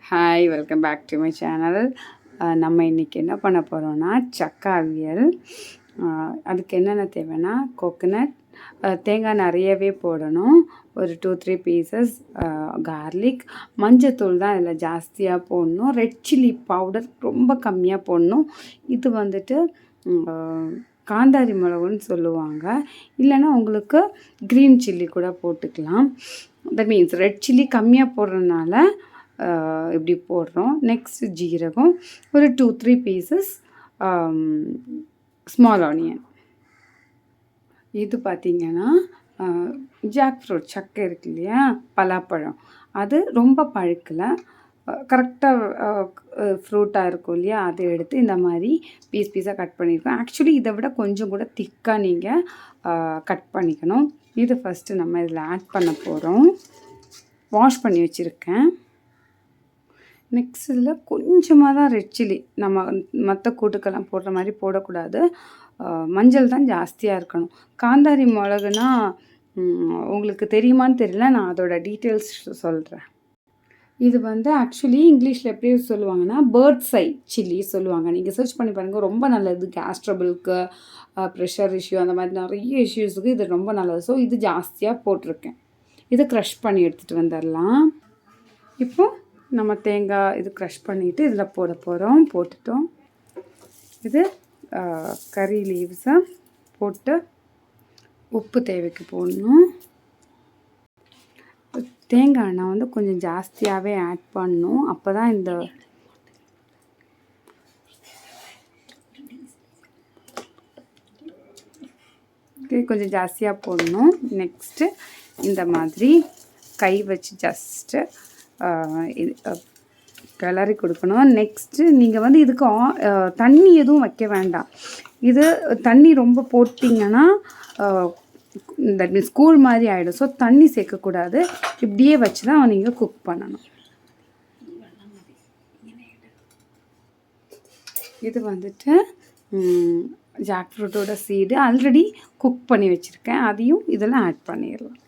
Hi, welcome back to my channel. நம்ம இன்றைக்கி என்ன பண்ண போகிறோன்னா சக்கை அவியல். அதுக்கு என்னென்ன தேவைன்னா கோகனட், தேங்காய் நிறையவே போடணும், ஒரு 2-3 பீசஸ் கார்லிக், மஞ்சத்தூள் தான் இதில் ஜாஸ்தியாக போடணும், ரெட் சில்லி பவுடர் ரொம்ப கம்மியாக போடணும். இது வந்துட்டு காந்தாரி மிளகுன்னு சொல்லுவாங்க, இல்லைன்னா உங்களுக்கு க்ரீன் சில்லி கூட போட்டுக்கலாம். தட் மீன்ஸ் ரெட் சில்லி கம்மியாக போடுறதுனால இப்படி போடுறோம். நெக்ஸ்ட் ஜீரகம், ஒரு 2-3 பீசஸ் ஸ்மால் ஆனியன். இது பார்த்திங்கன்னா ஜாக் ஃப்ரூட் சக்கை இருக்கு இல்லையா, பலாப்பழம், அது ரொம்ப பழுக்கலை, கரெக்டாக ஃப்ரூட்டாக இருக்கும் இல்லையா, அதை எடுத்து இந்த மாதிரி பீஸாக கட் பண்ணியிருக்கோம். ஆக்சுவலி இதை விட கொஞ்சம் கூட திக்காக நீங்கள் கட் பண்ணிக்கணும். இது ஃபஸ்ட்டு நம்ம இதில் ஆட் பண்ண போகிறோம். வாஷ் பண்ணி வச்சுருக்கேன். நெக்ஸ்ட் இதில் கொஞ்சமாக தான் ரெட் சில்லி, நம்ம மற்ற கூட்டுக்கெல்லாம் போடுற மாதிரி போடக்கூடாது, மஞ்சள் தான் ஜாஸ்தியாக இருக்கணும். காந்தாரி மிளகுனா உங்களுக்கு தெரியுமான்னு தெரியல, நான் அதோட டீட்டெயில்ஸ் சொல்கிறேன். இது வந்து ஆக்சுவலி இங்கிலீஷில் எப்படி சொல்லுவாங்கன்னா பேர்ட்ஸ் ஐ சில்லி சொல்லுவாங்க. நீங்கள் சர்ச் பண்ணி பாருங்கள், ரொம்ப நல்லது. கேஸ்ட்ரபிளுக்கு, ப்ரெஷர் இஷ்யூ, அந்த மாதிரி நிறைய இஷ்யூஸுக்கு இது ரொம்ப நல்லது. ஸோ இது ஜாஸ்தியாக போட்டிருக்கேன். இதை க்ரஷ் பண்ணி எடுத்துகிட்டு வந்துடலாம். இப்போது நம்ம தேங்காய் இது க்ரஷ் பண்ணிவிட்டு இதில் போட போகிறோம். போட்டுட்டோம். இது கறி லீவ்ஸை போட்டு உப்பு தேவைக்கு போடணும். தேங்காய் எண்ணெய் வந்து கொஞ்சம் ஜாஸ்தியாகவே ஆட் பண்ணணும், அப்போ தான் இந்த கொஞ்சம் ஜாஸ்தியாக போடணும். நெக்ஸ்ட்டு இந்த மாதிரி கை வச்சு ஜஸ்ட்டு கிளறி கொடுக்கணும். நெக்ஸ்ட்டு நீங்கள் வந்து இதுக்கு தண்ணி எதுவும் வைக்க வேண்டாம். இது தண்ணி ரொம்ப போட்டிங்கன்னா தட் மீன்ஸ் கூழ் மாதிரி ஆகிடும். ஸோ தண்ணி சேர்க்கக்கூடாது, இப்படியே வச்சு தான் நீங்கள் குக் பண்ணணும். இது வந்துட்டு ஜாக் ஃப்ரூட்டோட சீடு ஆல்ரெடி குக் பண்ணி வச்சுருக்கேன், அதையும் இதெல்லாம் ஆட் பண்ணிடலாம்.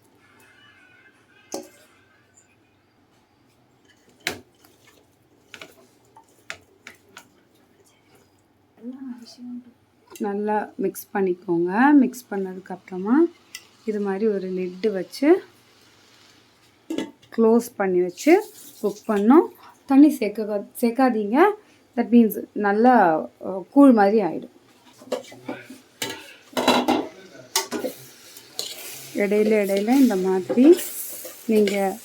நல்லா மிக்ஸ் பண்ணிக்கோங்க. மிக்ஸ் பண்ணதுக்கப்புறமா இது மாதிரி ஒரு லிட்டு வச்சு க்ளோஸ் பண்ணி வச்சு குக் பண்ணோம். தண்ணி சேர்க்காதீங்க, தட் மீன்ஸ் நல்லா கூழ் மாதிரி ஆகிடும். இடையில இந்த மாதிரி நீங்கள்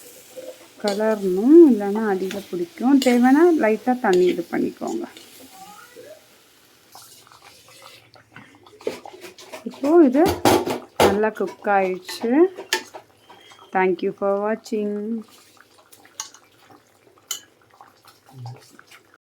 கலரணும், இல்லைன்னா அடியில் பிடிக்கும். தேவைன்னா லைட்டாக தண்ணி இது பண்ணிக்கோங்க. இப்போது இது நல்லா குக் ஆயிடுச்சு. தேங்க்யூ ஃபார் வாட்சிங்.